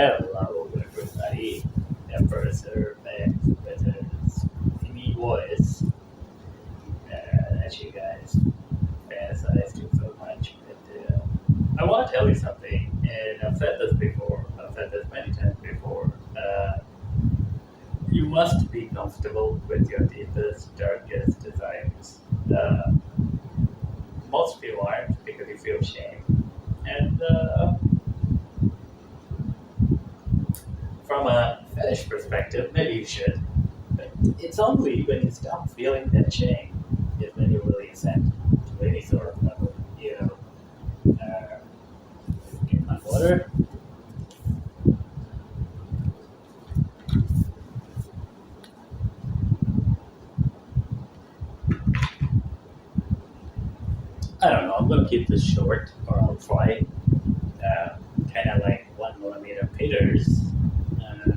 Hello, everybody. Emperor back with his TV voice that you guys fantasize to so much. But I want to tell you something, and I've said this before. I've said this many times before. You must be comfortable with your deepest, darkest desires. Uh, Most people aren't because you feel shame, and from a fetish perspective, maybe you should. But it's only when you stop feeling that shame is when you really ascend to any sort of level. Get my water. I don't know. I'm gonna keep this short, or I'll try. Kind of like 1 millimeter Peters. Uh,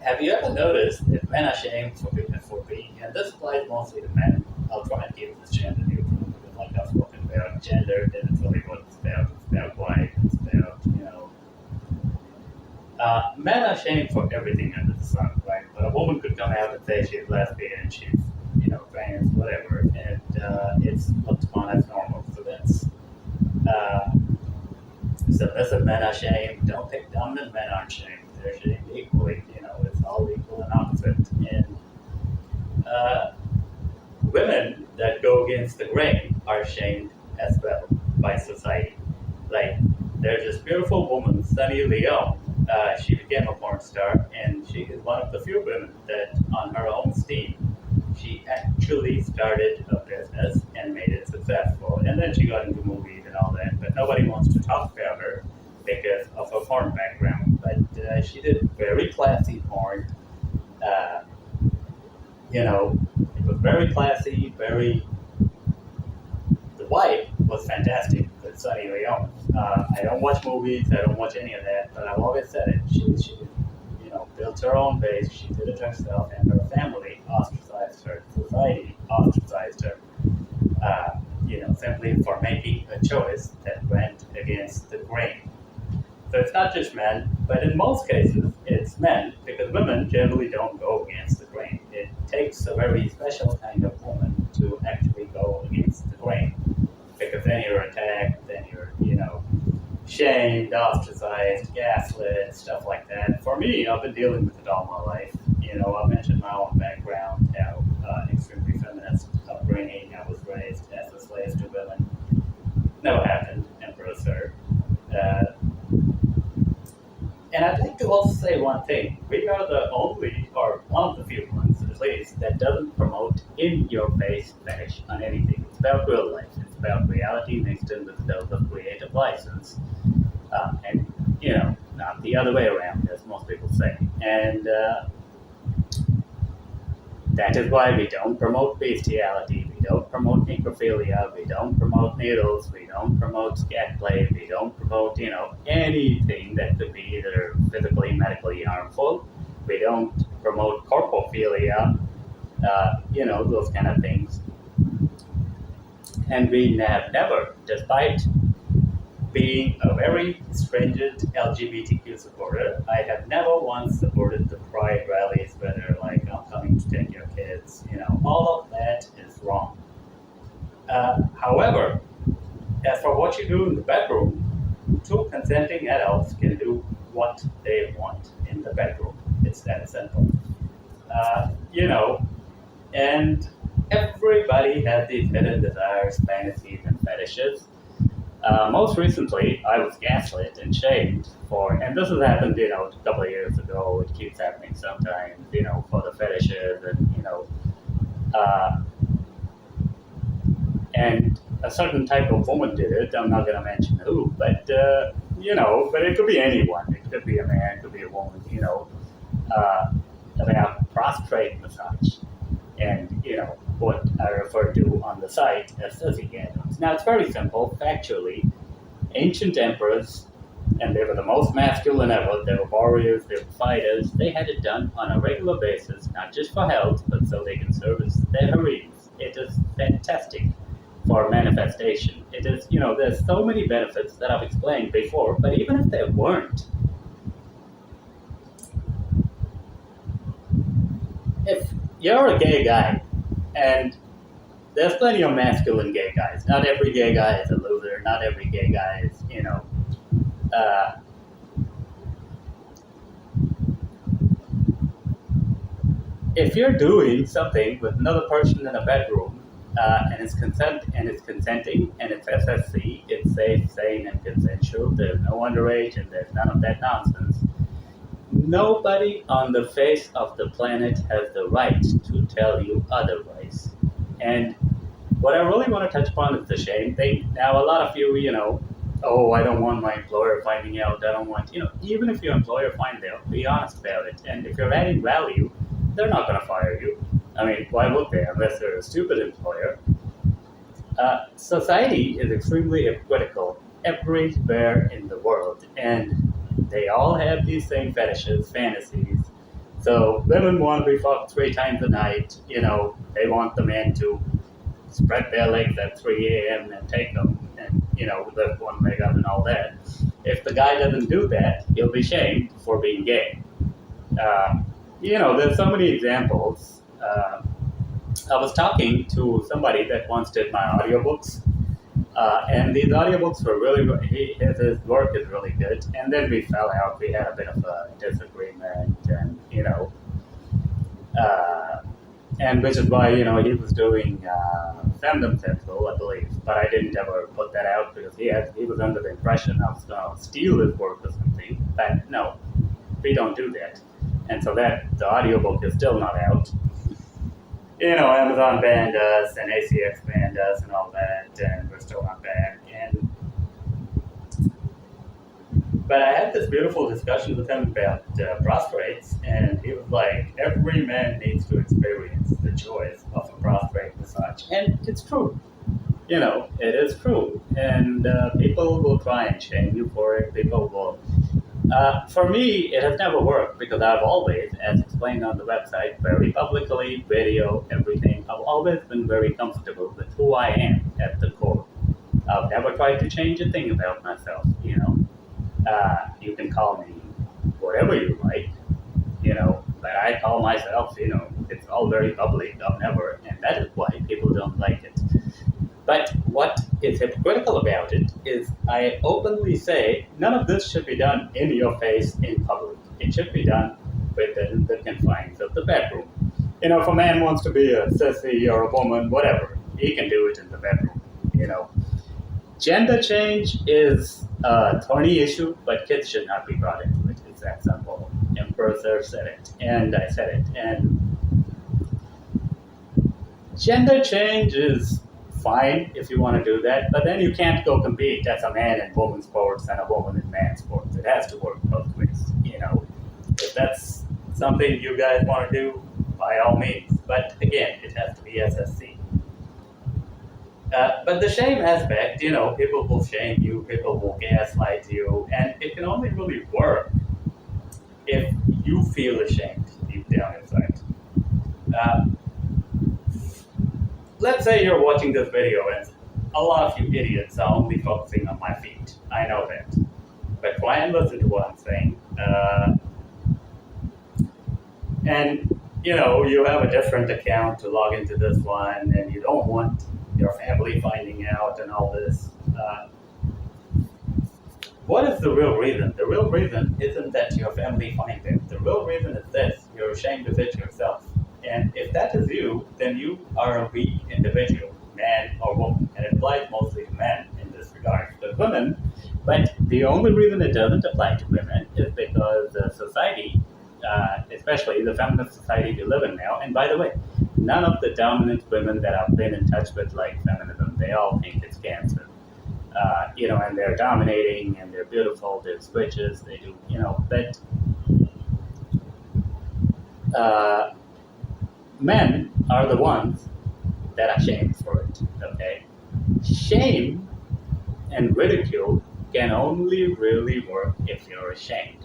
have you ever noticed that men are shamed for being, and this applies mostly to men. I'll try and keep this gender neutral because, like I've spoken about, gender isn't really what it's about. It's about why it's about, men are shamed for everything under the sun, right? But a woman could come out and say she's lesbian, she's, trans, whatever, and it's looked upon as normal. Uh, submissive men are shamed. Don't think dominant men aren't shamed. They're shamed equally. It's all equal and opposite. And women that go against the grain are shamed as well by society. Like, there's this beautiful woman, Sunny Leone. She became a porn star, and she is one of the few women that, on her own steam, she actually started a business and made it successful. And then she got into movies and all that, but nobody wants to talk about her because of her porn background. But she did very classy porn. Uh, it was very classy, the wife was fantastic with Sunny Leone. I don't watch movies, I don't watch any of that, but I've always said it. She built her own base, she did it herself, and her family ostracized her, society ostracized her, simply for making a choice that went against the grain. So it's not just men, but in most cases it's men, because women generally don't go against the grain. It takes a very special kind of woman to actually go against the grain, because then you're attacked, then you're, shamed, ostracized, gaslit, stuff like that. For me, I've been dealing with it all my life. I mentioned my own background, how extremely feminist upbringing. I was raised as a slave to women. Never happened, emperor sir. And I'd like to also say one thing. We are the only, or one of the few ones at least, that doesn't promote in-your-face fetish on anything. It's about real life. It's about reality mixed in with a dose of creative license. And, not the other way around, as most people say. And that is why we don't promote bestiality, we don't promote necrophilia, we don't promote needles, we don't promote scat play, we don't promote, anything that could be either physically, medically harmful. We don't promote corpophilia, those kind of things. And we have never, despite being a very stringent LGBTQ supporter, I have never once supported the pride rallies where they're like, I'm coming to take your kids. All of that is wrong. However, as for what you do in the bedroom, two consenting adults can do what they want in the bedroom. It's that simple. And everybody has these hidden desires, fantasies, and fetishes. Most recently, I was gaslit and shamed for, and this has happened, a couple of years ago. It keeps happening sometimes, for the fetishes, and a certain type of woman did it. I'm not going to mention who, but but it could be anyone. It could be a man, it could be a woman. About prostrate massage, and what I refer to on the site as sissy-gasms. Now, it's very simple. Factually, ancient emperors, and they were the most masculine ever, they were warriors, they were fighters, they had it done on a regular basis, not just for health, but so they can service their harems. It is fantastic. for manifestation. It is, there's so many benefits that I've explained before, but even if there weren't, if you're a gay guy, and there's plenty of masculine gay guys, not every gay guy is a loser, not every gay guy is, uh, if you're doing something with another person in a bedroom, and it's consenting and it's SSC, it's safe, sane, and consensual. There's no underage and there's none of that nonsense. Nobody on the face of the planet has the right to tell you otherwise. And what I really want to touch upon is the shame thing. Now, a lot of you, oh, I don't want my employer finding out. I don't want, even if your employer finds out, be honest about it. And if you're adding value, they're not going to fire you. I mean, why would they, unless they're a stupid employer? Society is extremely hypocritical everywhere in the world, and they all have these same fetishes, fantasies. So women want to be fucked 3 times a night. They want the man to spread their legs at 3 a.m. and take them, and lift one leg up and all that. If the guy doesn't do that, he'll be shamed for being gay. There's so many examples. I was talking to somebody that once did my audiobooks, and these audiobooks were really good. His work is really good. And then we fell out. We had a bit of a disagreement, and and which is why he was doing Femdom Central, I believe. But I didn't ever put that out because he was under the impression I was going to steal his work or something. But no, we don't do that. And so the audiobook is still not out. Amazon banned us and ACX banned us and all that, and we're still not banned. But I had this beautiful discussion with him about prostrates, and he was like, every man needs to experience the joys of a prostrate massage. And it's true. It is true. And people will try and shame you for it. People will... for me, it has never worked because I've always, as explained on the website, very publicly, video, everything, I've always been very comfortable with who I am at the core. I've never tried to change a thing about myself, You can call me whatever you like, but I call myself, it's all very public, I've never, and that is why people don't like it. But what is hypocritical about it is I openly say none of this should be done in your face in public. It should be done within the confines of the bedroom. If a man wants to be a sissy or a woman, whatever, he can do it in the bedroom. Gender change is a thorny issue, but kids should not be brought into it. It's that simple. Emperor said it, and I said it. And gender change is fine if you want to do that, but then you can't go compete as a man in women's sports and a woman in man's sports. It has to work both ways, If that's something you guys want to do, by all means. But again, it has to be SSC. But the shame aspect, people will shame you, people will gaslight you, and it can only really work if you feel ashamed deep down inside. Let's say you're watching this video and a lot of you idiots are only focusing on my feet. I know that. But try and listen to what I'm saying. And, you have a different account to log into this one and you don't want your family finding out and all this. What is the real reason? The real reason isn't that your family finds it. The real reason is this: you're ashamed of it yourself. And if that is you, then you are a weak individual, man or woman. And it applies mostly to men in this regard. To women, but the only reason it doesn't apply to women is because society, especially the feminist society we live in now, and by the way, none of the dominant women that I've been in touch with like feminism, they all think it's cancer. And they're dominating and they're beautiful, they're switches, they do, but men are the ones that are shamed for it, okay? Shame and ridicule can only really work if you're ashamed.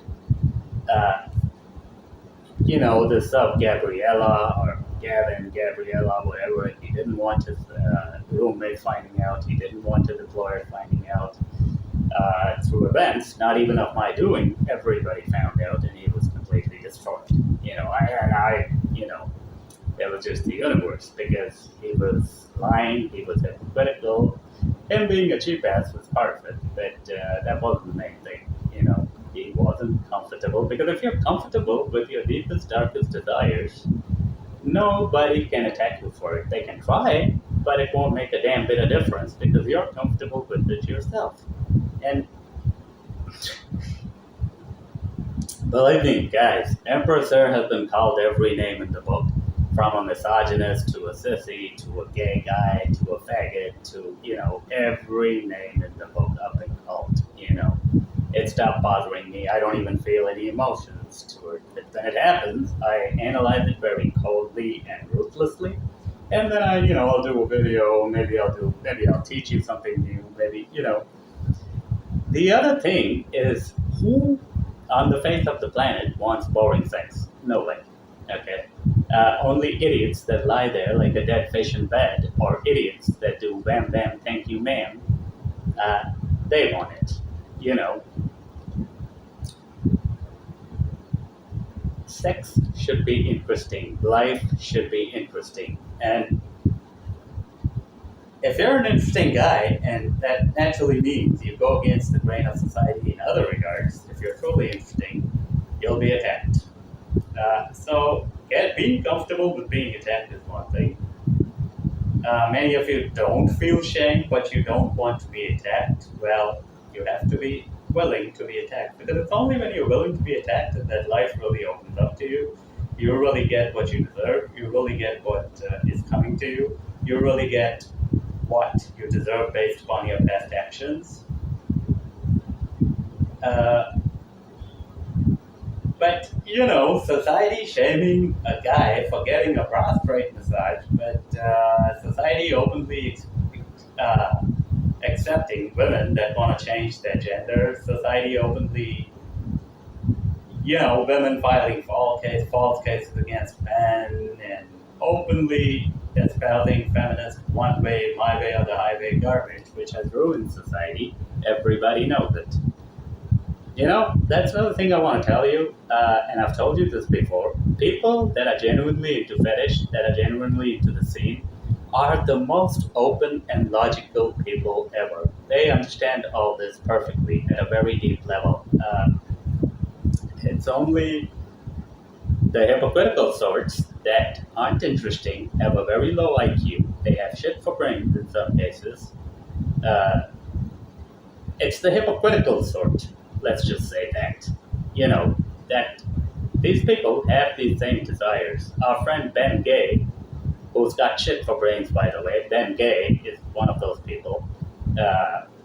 The sub Gabriella or Gavin, Gabriella, whatever, he didn't want his roommates finding out. He didn't want his employer finding out. Through events, not even of my doing, everybody found out, and he was completely destroyed. It was just the universe because he was lying, he was hypocritical. Him being a cheap ass was part of it, but that wasn't the main thing. He wasn't comfortable because if you're comfortable with your deepest, darkest desires, nobody can attack you for it. They can try, but it won't make a damn bit of difference because you're comfortable with it yourself. And believe me, guys, Emperor Sir has been called every name in the book, from a misogynist to a sissy to a gay guy to a faggot to, every name in the book I've been called, It stopped bothering me. I don't even feel any emotions toward it. When it happens, I analyze it very coldly and ruthlessly. And then I'll do a video, maybe I'll teach you something new, The other thing is, who on the face of the planet wants boring sex? Nobody. Okay. Only idiots that lie there like a dead fish in bed, or idiots that do bam bam thank you ma'am, they want it. Sex should be interesting. Life should be interesting. And if you're an interesting guy, and that naturally means you go against the grain of society in other regards, if you're truly interesting, you'll be attacked. So being comfortable with being attacked is one thing. Many of you don't feel shame, but you don't want to be attacked. Well, you have to be willing to be attacked, because it's only when you're willing to be attacked that life really opens up to you. You really get what you deserve. You really get what is coming to you. You really get what you deserve based upon your past actions. But, society shaming a guy for getting a prostrate massage, but society openly accepting women that want to change their gender, society openly, women filing false cases against men, and openly espousing feminist one way, my way, or the highway garbage, which has ruined society. Everybody knows it. That's another thing I want to tell you, and I've told you this before. People that are genuinely into fetish, that are genuinely into the scene, are the most open and logical people ever. They understand all this perfectly at a very deep level. It's only the hypocritical sorts that aren't interesting, have a very low IQ, they have shit for brains in some cases. It's the hypocritical sort. Let's just say that. That these people have these same desires. Our friend Ben Gay, who's got shit for brains, by the way, Ben Gay is one of those people.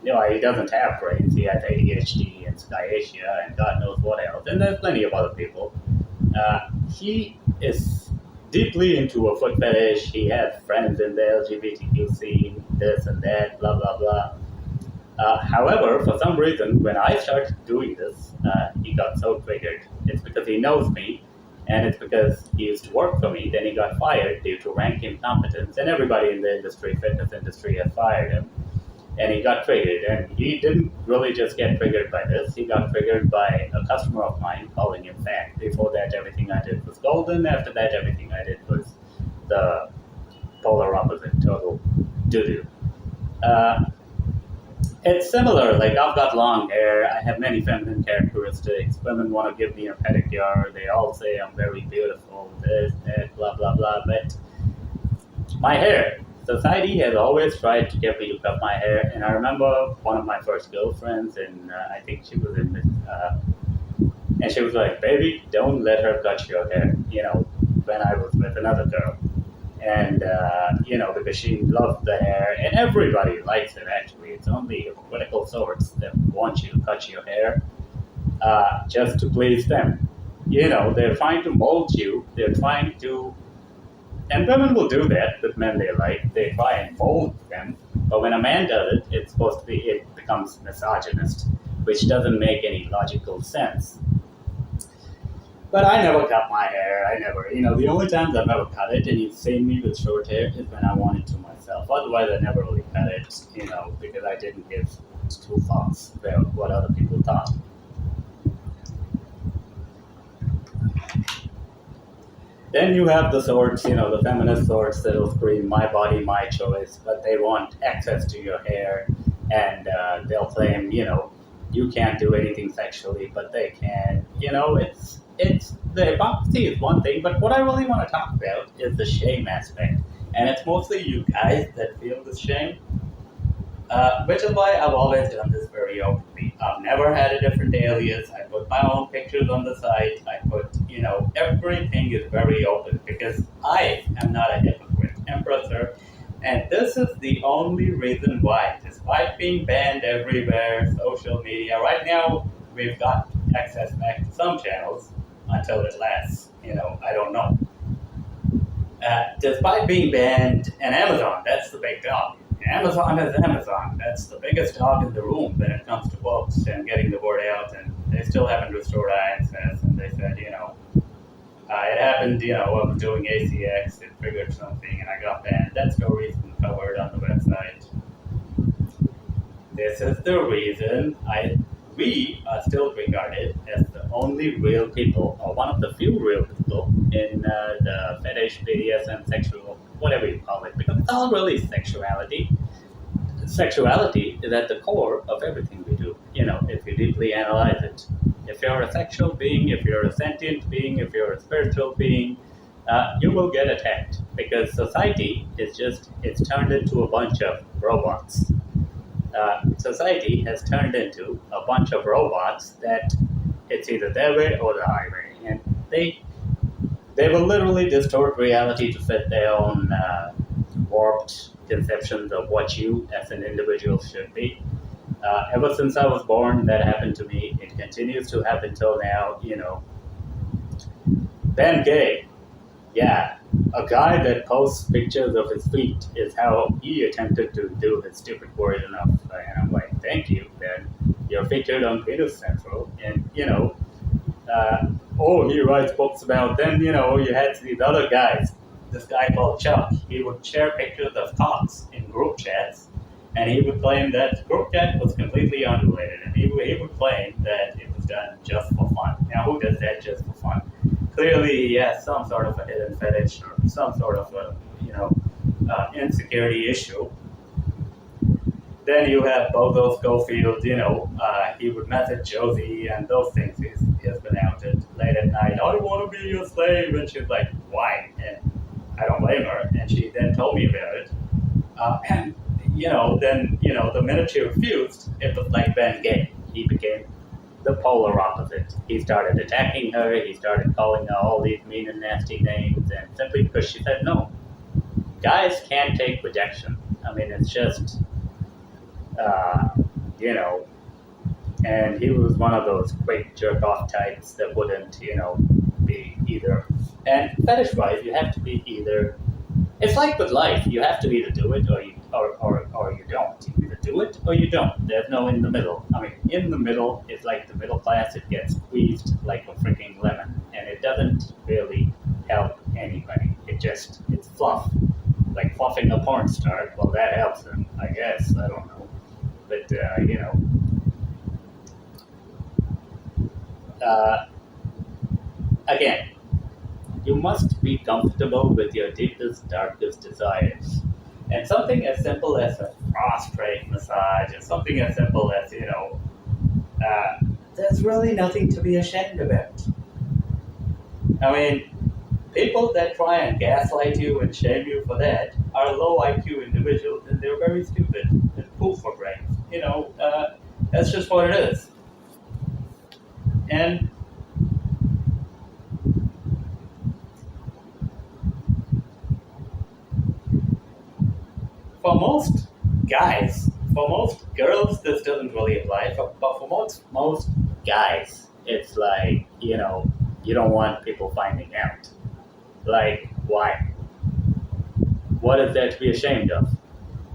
He doesn't have brains. He has ADHD and sciatia and God knows what else. And there's plenty of other people. He is deeply into a foot fetish. He has friends in the LGBTQ scene, this and that, blah, blah, blah. However, for some reason, when I started doing this, he got so triggered. It's because he knows me, and it's because he used to work for me. Then he got fired due to rank incompetence, and everybody in the fitness industry, has fired him. And he got triggered, and he didn't really just get triggered by this. He got triggered by a customer of mine calling him fat. Before that, everything I did was golden. After that, everything I did was the polar opposite, total doo-doo. It's similar, like I've got long hair, I have many feminine characteristics, women want to give me a pedicure, they all say I'm very beautiful, this, that, blah, blah, blah, but my hair, society has always tried to get me to cut my hair, and I remember one of my first girlfriends, and I think she was and she was like, baby, don't let her cut your hair, when I was with another girl. And, because she loves the hair, and everybody likes it, actually. It's only hypocritical sorts that want you to cut your hair just to please them. They're trying to mold you. They're trying to, and women will do that with men they like. They try and mold them. But when a man does it, it becomes misogynist, which doesn't make any logical sense. But I never cut my hair. I never, the only times I've ever cut it, and you've seen me with short hair, is when I wanted to myself. Otherwise, I never really cut it, because I didn't give two fucks about what other people thought. Then you have the sorts, the feminist sorts that'll scream "my body, my choice," but they want access to your hair, and they'll claim, you can't do anything sexually, but they can. It's the hypocrisy is one thing, but what I really want to talk about is the shame aspect, and it's mostly you guys that feel this shame. Which is why I've always done this very openly. I've never had a different alias. I put my own pictures on the site. I put, everything is very open because I am not a hypocrite, Empressor. And this is the only reason why, despite being banned everywhere, social media, right now we've got access back to some channels until it lasts. I don't know. Despite being banned, and Amazon, that's the big dog. Amazon is Amazon. That's the biggest dog in the room when it comes to books and getting the word out. And they still haven't restored access. And they said, it happened, I was doing ACX, it triggered something, and I got banned. That story's been covered on the website. This is the reason we are still regarded as the only real people, or one of the few real people in the fetish, BDSM, sexual, whatever you call it, because it's all really sexuality. Sexuality is at the core of everything we do, if you deeply analyze it. If you're a sexual being, if you're a sentient being, if you're a spiritual being, you will get attacked because society it's turned into a bunch of robots. Society has turned into a bunch of robots that it's either their way or the highway, and they will literally distort reality to fit their own warped conceptions of what you as an individual should be. Ever since I was born, that happened to me. It continues to happen till now. Ben Gay, yeah, a guy that posts pictures of his feet is how he attempted to do his stupid version of. And I'm like, thank you, Ben. You're featured on Penis Central, and he writes books about. Then you had these other guys. This guy called Chuck. He would share pictures of cocks in group chats, and he would claim that group chat was completely unrelated, and he would claim that it was done just for fun. Now, who does that just for fun? Clearly, he has some sort of a hidden fetish or some sort of a insecurity issue. Then you have Bozo Schofield. He would message Josie and those things. He has been outed late at night. I want to be your slave, and she's like, why? And I don't blame her. And she then told me about it. And the minute she refused, it was like Ben Gay. He became the polar opposite. He started attacking her. He started calling her all these mean and nasty names, and simply because she said no. Guys can't take rejection. I mean, it's just, and he was one of those quick jerk-off types that wouldn't, be either. And fetish-wise, you have to be either. It's like with life. You have to either do it or you don't. You either do it or you don't. There's no in the middle. I mean, in the middle is like the middle class. It gets squeezed like a freaking lemon, and it doesn't really help anybody. It's fluff, like fluffing a porn star. Well, that helps them, I guess. I don't know, but again. You must be comfortable with your deepest, darkest desires. And something as simple as a prostrate massage, or something as simple as, there's really nothing to be ashamed about. I mean, people that try and gaslight you and shame you for that are low IQ individuals, and they're very stupid and poor for brains. That's just what it is. And for most guys, for most girls, this doesn't really apply. But for most guys, it's like, you don't want people finding out. Like, why? What is there to be ashamed of?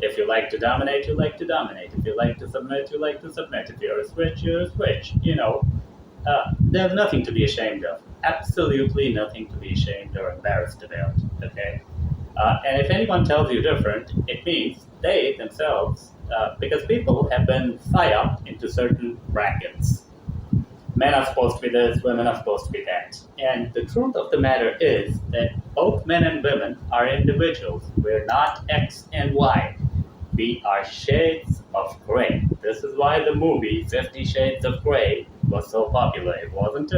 If you like to dominate, you like to dominate. If you like to submit, you like to submit. If you're a switch, you're a switch. There's nothing to be ashamed of. Absolutely nothing to be ashamed or embarrassed about. Okay. And if anyone tells you different, it means they themselves, because people have been psyoped into certain brackets. Men are supposed to be this, women are supposed to be that. And the truth of the matter is that both men and women are individuals. We're not X and Y. We are shades of gray. This is why the movie 50 Shades of Grey was so popular. It wasn't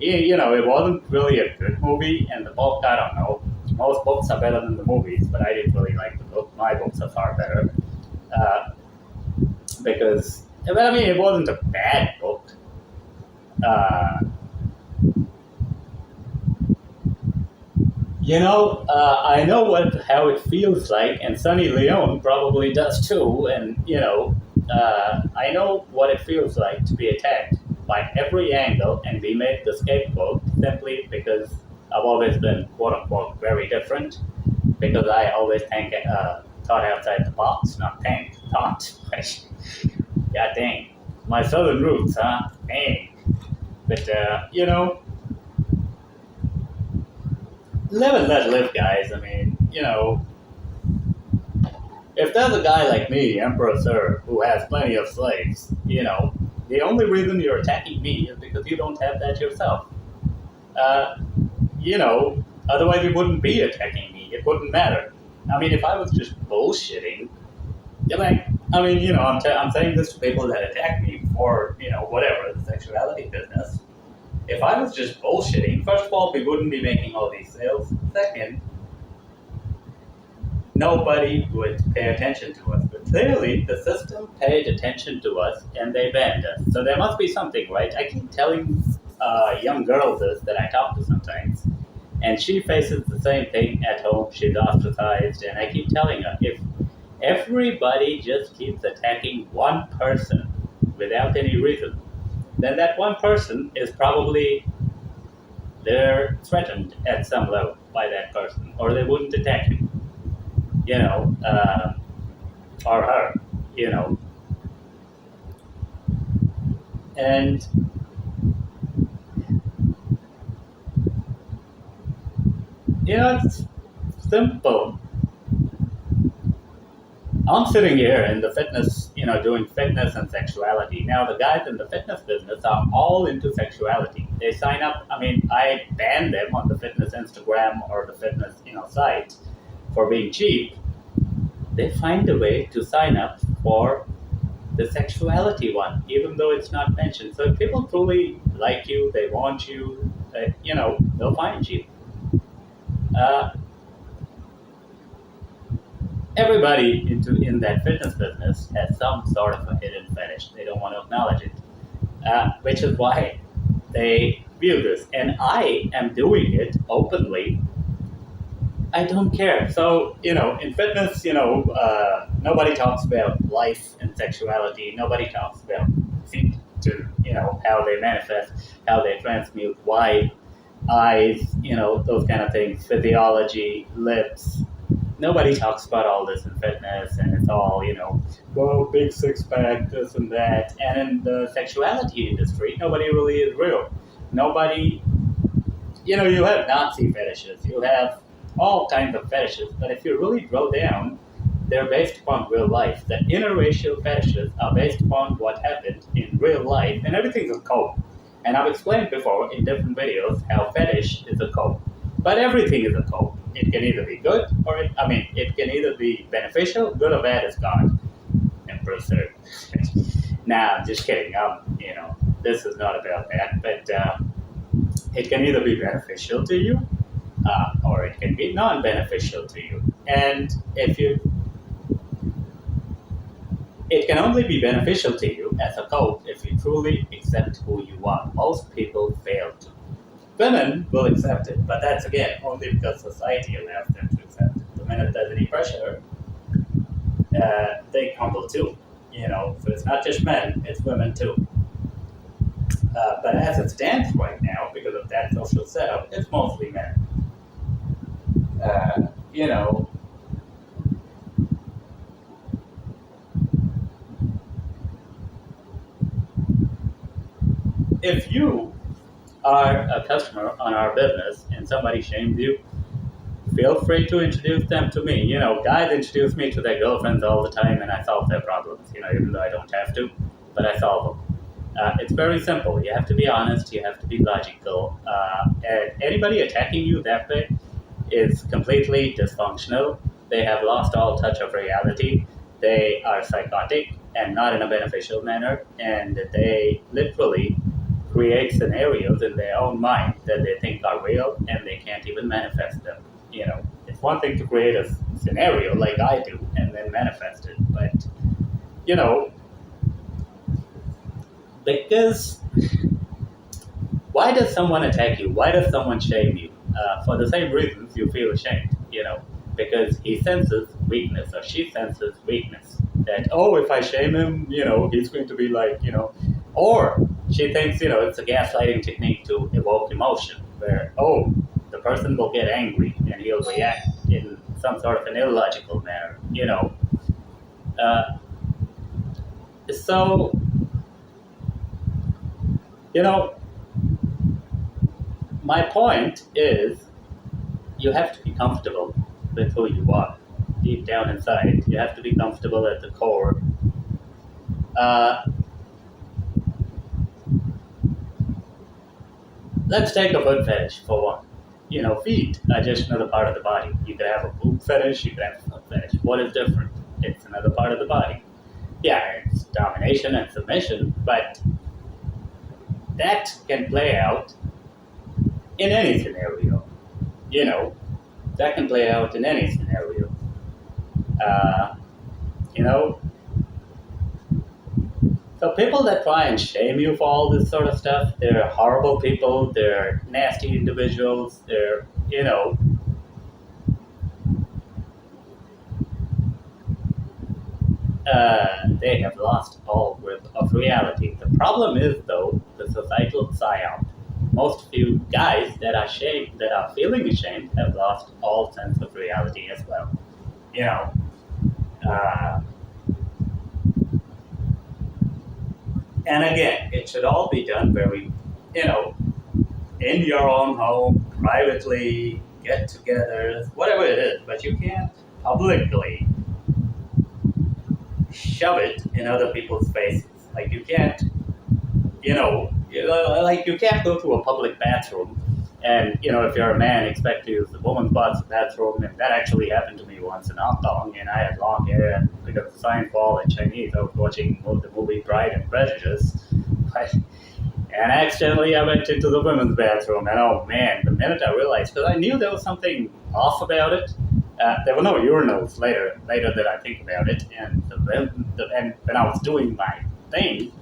it wasn't really a good movie, and the book, I don't know. Most books are better than the movies, but I didn't really like the book. My books are far better. Uh, because, but I mean, it wasn't a bad book. Uh, I know how it feels like, and Sunny Leone probably does too. And I know what it feels like to be attacked by every angle and be made the scapegoat simply because I've always been quote unquote very different. Because I always thought outside the box, not think, thought. God dang, my southern roots, huh? Dang. But live and let live, guys. I mean, if there's a guy like me, Emperor Sir, who has plenty of slaves, the only reason you're attacking me is because you don't have that yourself. Uh, Otherwise you wouldn't be attacking me. It wouldn't matter. I mean, if I was just bullshitting, I'm saying this to people that attack me for, whatever, the sexuality business. If I was just bullshitting, first of all, we wouldn't be making all these sales. Second, nobody would pay attention to us. But clearly, the system paid attention to us and they banned us. So there must be something, right? I keep telling young girls this that I talk to sometimes, and she faces the same thing at home. She's ostracized, and I keep telling her if everybody just keeps attacking one person without any reason, then that one person is probably they're threatened at some level by that person, or they wouldn't attack you, you know, uh, or her, you know, and it's simple. I'm sitting here in the fitness, doing fitness and sexuality. Now, the guys in the fitness business are all into sexuality. They sign up. I mean, I ban them on the fitness Instagram or the fitness, site for being cheap. They find a way to sign up for the sexuality one, even though it's not mentioned. So if people truly like you, they want you, they'll find you. Uh, Everybody in that fitness business has some sort of a hidden fetish. They don't want to acknowledge it, which is why they view this. And I am doing it openly. I don't care. So, in fitness, nobody talks about life and sexuality. Nobody talks about feet to, how they manifest, how they transmute, why eyes, those kind of things, physiology, lips. Nobody talks about all this in fitness, and it's all, go big six pack, this and that. And in the sexuality industry, nobody really is real. Nobody, you have Nazi fetishes, you have all kinds of fetishes, but if you really drill down, they're based upon real life. The interracial fetishes are based upon what happened in real life, and everything's a code. And I've explained before in different videos how fetish is a code. But everything is a code. It can either be good or it can either be beneficial, good or bad is God. And preserve. Nah, I'm just kidding. This is not about that. But it can either be beneficial to you, or it can be non-beneficial to you. And it can only be beneficial to you as a code if you truly accept who you are. Most people fail to. Women will accept it, but that's again only because society allows them to accept it. The minute there's any pressure, they crumble too. So it's not just men; it's women too. But as it stands right now, because of that social setup, it's mostly men. Uh, you know, if you are a customer on our business and somebody shames you, feel free to introduce them to me. Guys introduce me to their girlfriends all the time, and I solve their problems. Even though I don't have to, but I solve them. It's very simple. You have to be honest. You have to be logical. And anybody attacking you that way is completely dysfunctional. They have lost all touch of reality. They are psychotic and not in a beneficial manner, and they literally create scenarios in their own mind that they think are real and they can't even manifest them. It's one thing to create a scenario like I do and then manifest it, but you know, because why does someone attack you? Why does someone shame you? For the same reasons you feel ashamed, because he senses weakness or she senses weakness. That, oh, if I shame him, he's going to be like, or she thinks, it's a gaslighting technique to evoke emotion, where, oh, the person will get angry and he'll react in some sort of an illogical manner, So, my point is you have to be comfortable with who you are deep down inside. You have to be comfortable at the core. Let's take a foot fetish for one. Feet are just another part of the body. You could have a boob fetish, you could have a foot fetish. What is different? It's another part of the body. Yeah, it's domination and submission, but that can play out in any scenario. That can play out in any scenario. You know, so people that try and shame you for all this sort of stuff, they're horrible people, they're nasty individuals, they have lost all grip of reality. The problem is, though, the societal psyop. Most of you guys that are feeling ashamed, have lost all sense of reality as well. Uh, and again, it should all be done very, in your own home, privately, get-togethers, whatever it is. But you can't publicly shove it in other people's faces. Like you can't, like you can't go to a public bathroom and, if you're a man, expect to use the woman's bathroom. And that actually happened to me once in Hong Kong, and I had long hair, and because the sign for all in Chinese, I was watching the movie Pride and Prejudice. And accidentally I went into the women's bathroom, and oh man, the minute I realized, because I knew there was something off about it, there were no urinals later that I think about it, and and when I was doing my thing,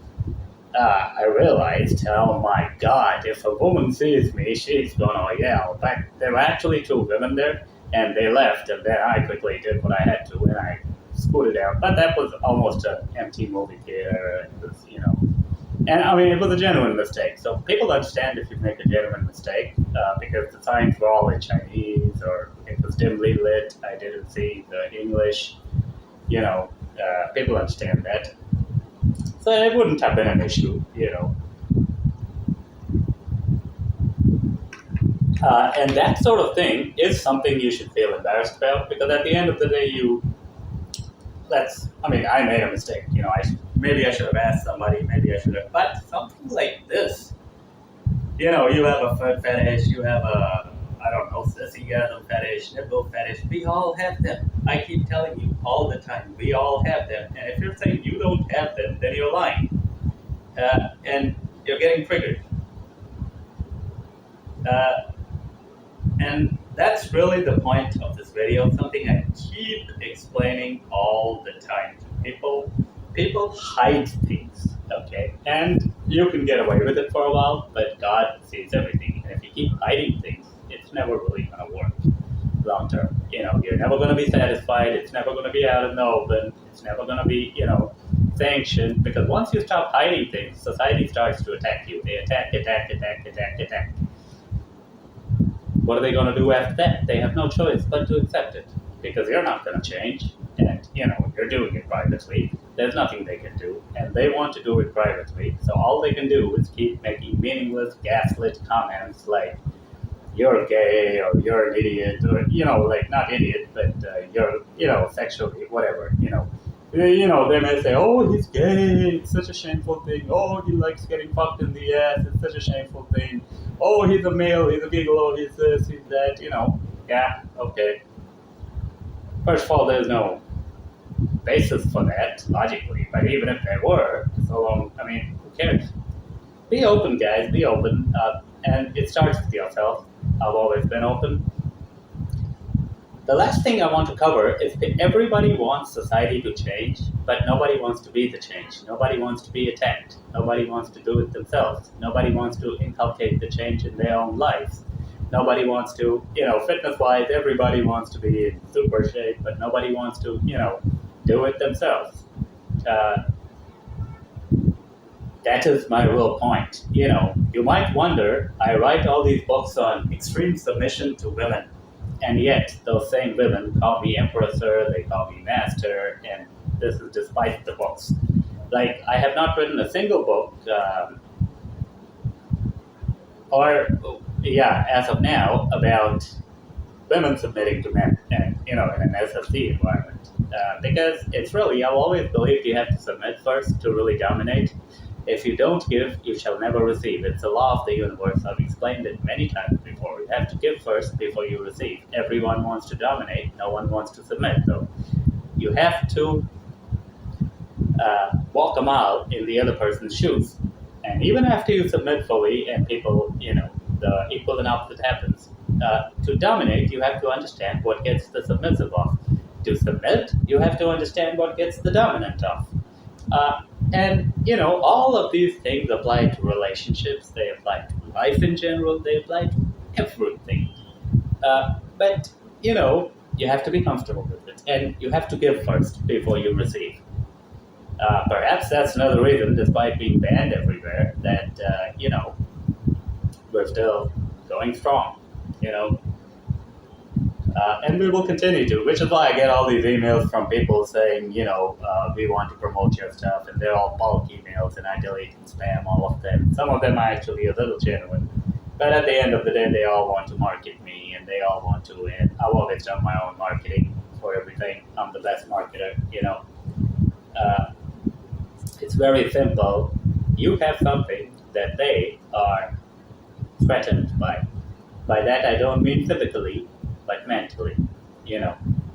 I realized, oh my God, if a woman sees me, she's gonna yell. But there were actually two women there, and they left, and then I quickly did what I had to, and I scooted out. But that was almost an empty movie theater, and it was, and I mean, it was a genuine mistake. So people understand if you make a genuine mistake, because the signs were all in Chinese, or it was dimly lit, I didn't see the English, people understand that. So it wouldn't have been an issue, And that sort of thing is something you should feel embarrassed about, because at the end of the day, I made a mistake. Maybe I should have asked somebody, maybe I should have, but something like this, you have a foot fetish, you have a, I don't know, sissy-gasm fetish, nipple fetish, we all have them. I keep telling you all the time, we all have them. And if you're saying you don't have them, then you're lying. And you're getting triggered. And that's really the point of this video, something I keep explaining all the time to people. People hide things, okay? And you can get away with it for a while, but God sees everything. And if you keep hiding things, it's never really going to work long term. You're never going to be satisfied. It's never going to be out in the open. It's never going to be, sanctioned. Because once you stop hiding things, society starts to attack you. They attack. What are they going to do after that? They have no choice but to accept it, because you're not going to change, and you're doing it privately. There's nothing they can do, and they want to do it privately. So all they can do is keep making meaningless, gaslit comments like "you're gay" or "you're an idiot" or like not idiot, but you're sexually whatever. They may say, "Oh, he's gay. It's such a shameful thing. Oh, he likes getting fucked in the ass. It's such a shameful thing. Oh, he's a male. He's a gigolo. He's this. He's that." Yeah, okay. First of all, there's no basis for that logically, but even if there were, so long, I mean, who cares? Be open, guys. Be open, and it starts with yourself. I've always been open. The last thing I want to cover is that everybody wants society to change, but nobody wants to be the change. Nobody wants to be attacked. Nobody wants to do it themselves. Nobody wants to inculcate the change in their own lives. Nobody wants to, fitness-wise, everybody wants to be in super shape, but nobody wants to, do it themselves. Uh, that is my real point. You might wonder, I write all these books on extreme submission to women, and yet those same women call me emperor, sir, they call me master, and this is despite the books. Like, I have not written a single book, as of now, about women submitting to men, and in an SFC environment, because it's really, I've always believed you have to submit first to really dominate. If you don't give, you shall never receive. It's a law of the universe. I've explained it many times before. You have to give first before you receive. Everyone wants to dominate. No one wants to submit. So you have to walk a mile in the other person's shoes. And even after you submit fully and people, the equal and opposite happens. To dominate, you have to understand what gets the submissive off. To submit, you have to understand what gets the dominant off. And all of these things apply to relationships, they apply to life in general, they apply to everything. But you have to be comfortable with it, and you have to give first before you receive. Perhaps that's another reason, despite being banned everywhere, that we're still going strong. And we will continue to, which is why I get all these emails from people saying, we want to promote your stuff, and they're all bulk emails, and I delete and spam all of them. Some of them are actually a little genuine, but at the end of the day, they all want to market me, and they all want to, and I've always done my own marketing for everything. I'm the best marketer, It's very simple. You have something that they are threatened by. By that, I don't mean physically, but mentally.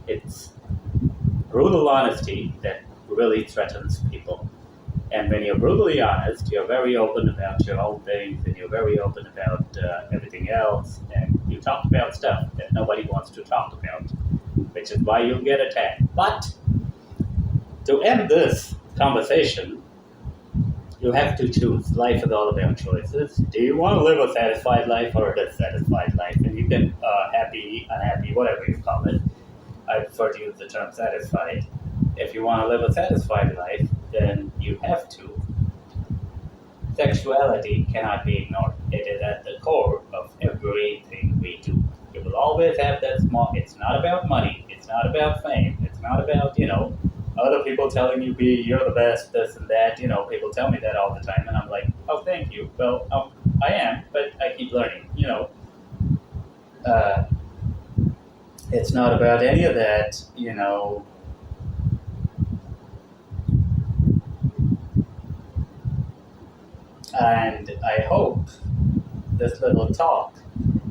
It's brutal honesty that really threatens people. And when you're brutally honest, you're very open about your own things, and you're very open about everything else, and you talk about stuff that nobody wants to talk about, which is why you'll get attacked. But to end this conversation, you have to choose. Life is all about choices. Do you want to live a satisfied life or a dissatisfied life? And you can happy, unhappy, whatever you call it. I prefer to use the term satisfied. If you want to live a satisfied life, then you have to. Sexuality cannot be ignored. It is at the core of everything we do. You will always have that small. It's not about money. It's not about fame. It's not about other people telling you, you're the best, this and that. People tell me that all the time, and I'm like, oh, thank you. Well, I am, but I keep learning. It's not about any of that. And I hope this little talk,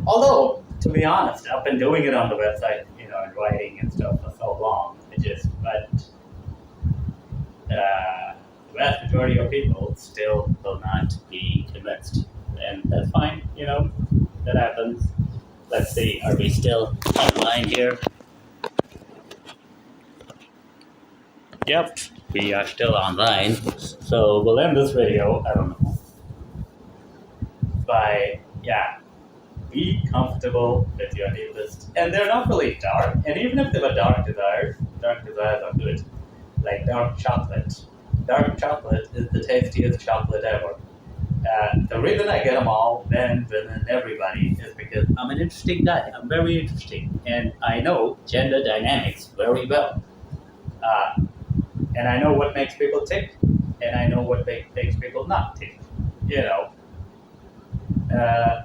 although to be honest, I've been doing it on the website, and writing and stuff for so long. But the vast majority of people still will not be convinced, and that's fine. That happens. Let's see, are we still online here? Yep, we are still online. So we'll end this video, I don't know, by, be comfortable with your new list. And they're not really dark, and even if they were dark desires are good. Like dark chocolate. Dark chocolate is the tastiest chocolate ever. The reason I get them all, men, women, everybody, is because I'm an interesting guy. I'm very interesting, and I know gender dynamics very well. and I know what makes people tick, and I know what makes people not tick. You know, uh,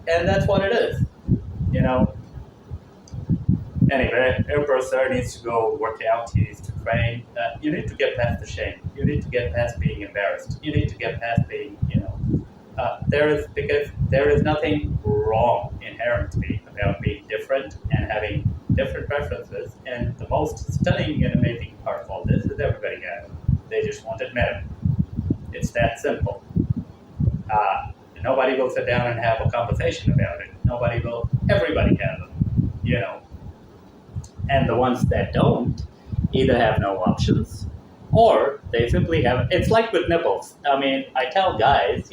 and that's what it is. You know. Anyway, every person needs to go work out. He needs to train. You need to get past the shame. You need to get past being embarrassed. You need to get past being, because there is nothing wrong inherently about being different and having different preferences. And the most stunning and amazing part of all this is everybody has them. They just want it met. It's that simple. Uh, Nobody will sit down and have a conversation about it. Nobody will. Everybody has them. And the ones that don't either have no options or they simply have. It's like with nipples. I mean, I tell guys,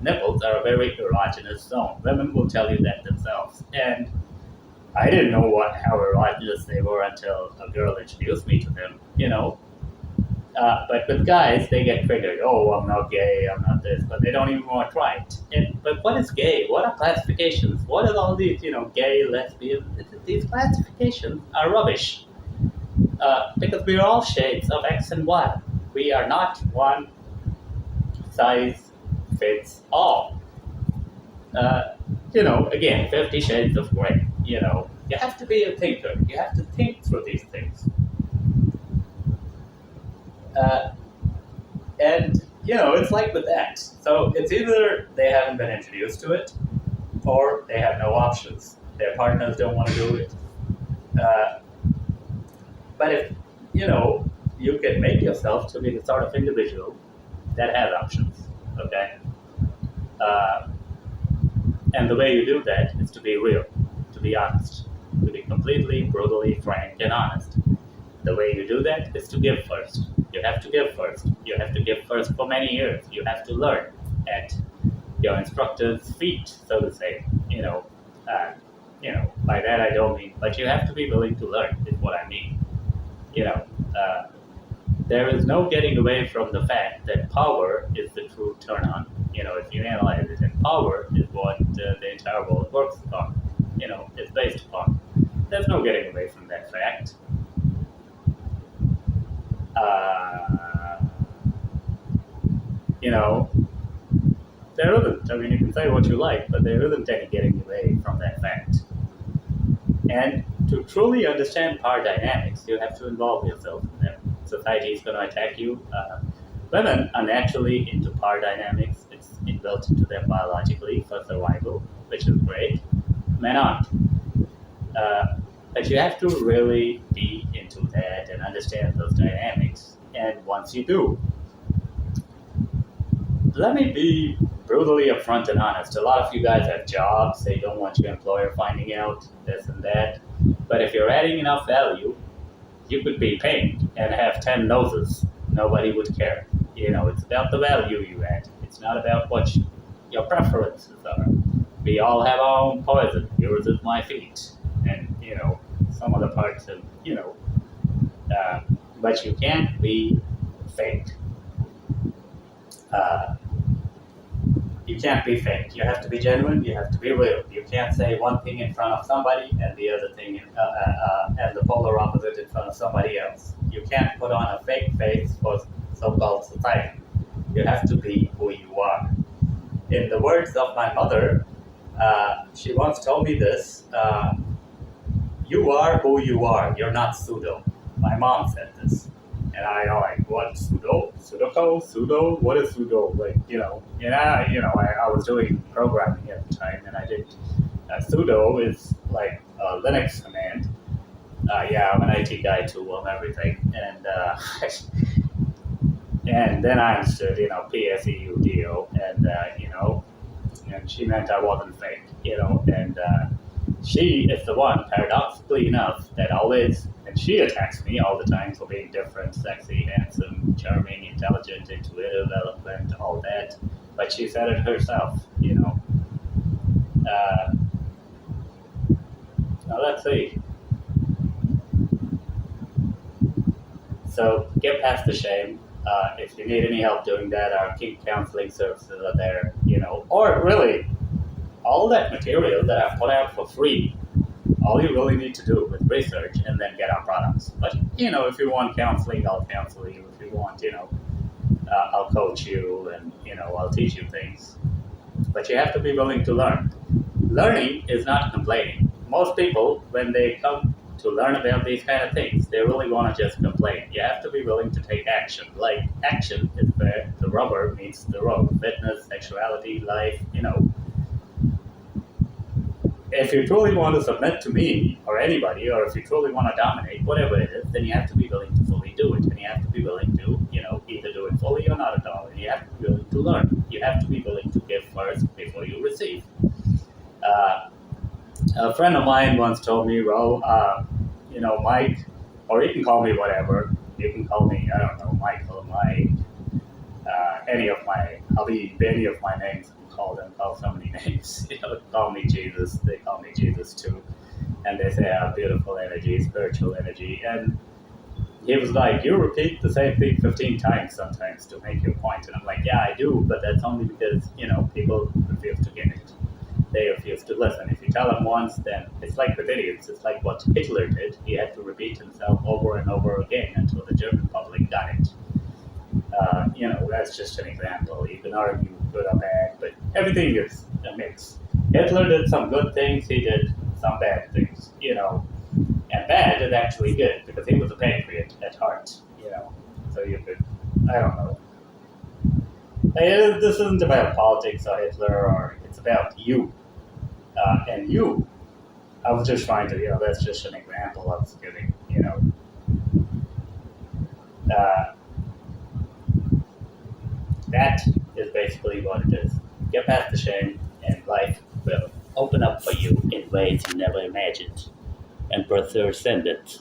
nipples are a very erogenous zone. Women will tell you that themselves. And I didn't know how erogenous they were until a girl introduced me to them. But with guys, they get triggered. Oh, I'm not gay, I'm not this, but they don't even want to try it. But what is gay? What are classifications? What are all these, gay, lesbian? These classifications are rubbish. Because we are all shades of X and Y. We are not one size fits all. Again, 50 Shades of Grey. You have to be a thinker. You have to think through these things. And it's like with that. So it's either they haven't been introduced to it, or they have no options. Their partners don't want to do it. But if you can make yourself to be the sort of individual that has options, okay? And the way you do that is to be real, to be honest, to be completely, brutally frank and honest. The way you do that is to give first. You have to give first. You have to give first for many years. You have to learn at your instructor's feet, so to say. By that I don't mean, but you have to be willing to learn, is what I mean. There is no getting away from the fact that power is the true turn on. If you analyze it, and power is what the entire world works upon. It's based upon. There's no getting away from that fact. There isn't. I mean, you can say what you like, but there isn't any getting away from that fact. And to truly understand power dynamics, you have to involve yourself in them. Society is going to attack you. Women are naturally into power dynamics. It's inbuilt into them biologically for survival, which is great. Men aren't. But you have to really be into that and understand those dynamics. And once you do, let me be brutally upfront and honest. A lot of you guys have jobs. They don't want your employer finding out this and that. But if you're adding enough value, you could be paid and have 10 noses. Nobody would care. It's about the value you add. It's not about what your preferences are. We all have our own poison. Yours is my feet. And, some other parts of, but you can't be fake. You can't be fake. You have to be genuine. You have to be real. You can't say one thing in front of somebody and the other thing, and the polar opposite in front of somebody else. You can't put on a fake face for so-called society. You have to be who you are. In the words of my mother, she once told me this, you are who you are. You're not pseudo. My mom said this. And I like, what, pseudo? Pseudo? What is pseudo? I was doing programming at the time, and I did, pseudo is like a Linux command. I'm an IT guy too, of everything. And, and then I understood, PSEUDO, and she meant I wasn't fake, and she is the one, paradoxically enough, that always, and she attacks me all the time for being different, sexy, handsome, charming, intelligent, intuitive, eloquent, all that, but she said it herself, Now let's see. So get past the shame. If you need any help doing that, our kink counseling services are there, or really, all that material that I put out for free, all you really need to do with research and then get our products. But if you want counseling, I'll counsel you. If you want, I'll coach you, and I'll teach you things. But you have to be willing to learn. Learning is not complaining. Most people, when they come to learn about these kind of things, they really want to just complain. You have to be willing to take action. Like, action is where the rubber meets the road. Fitness, sexuality, life, If you truly want to submit to me or anybody, or if you truly want to dominate, whatever it is, then you have to be willing to fully do it. And you have to be willing to, either do it fully or not at all. And you have to be willing to learn. You have to be willing to give first before you receive. A friend of mine once told me, well, Mike, or you can call me whatever. You can call me, I don't know, Michael, Mike, I'll be any of my names. Call so many names. Call me Jesus. They call me Jesus too. And they say I have beautiful energy, spiritual energy. And he was like, you repeat the same thing 15 times sometimes to make your point. And I'm like, yeah, I do, but that's only because, people refuse to get it. They refuse to listen. If you tell them once, then it's like with idiots. It's like what Hitler did. He had to repeat himself over and over again until the German public got it. That's just an example. You can argue good or bad, but everything is a mix. Hitler did some good things, he did some bad things, and bad is actually good because he was a patriot at heart, so you could, I don't know. This isn't about politics or Hitler, or it's about you. And you, I was just trying to, that's just an example I was giving, That is basically what it is. Get past the shame, and life will open up for you in ways you never imagined, and transcend it.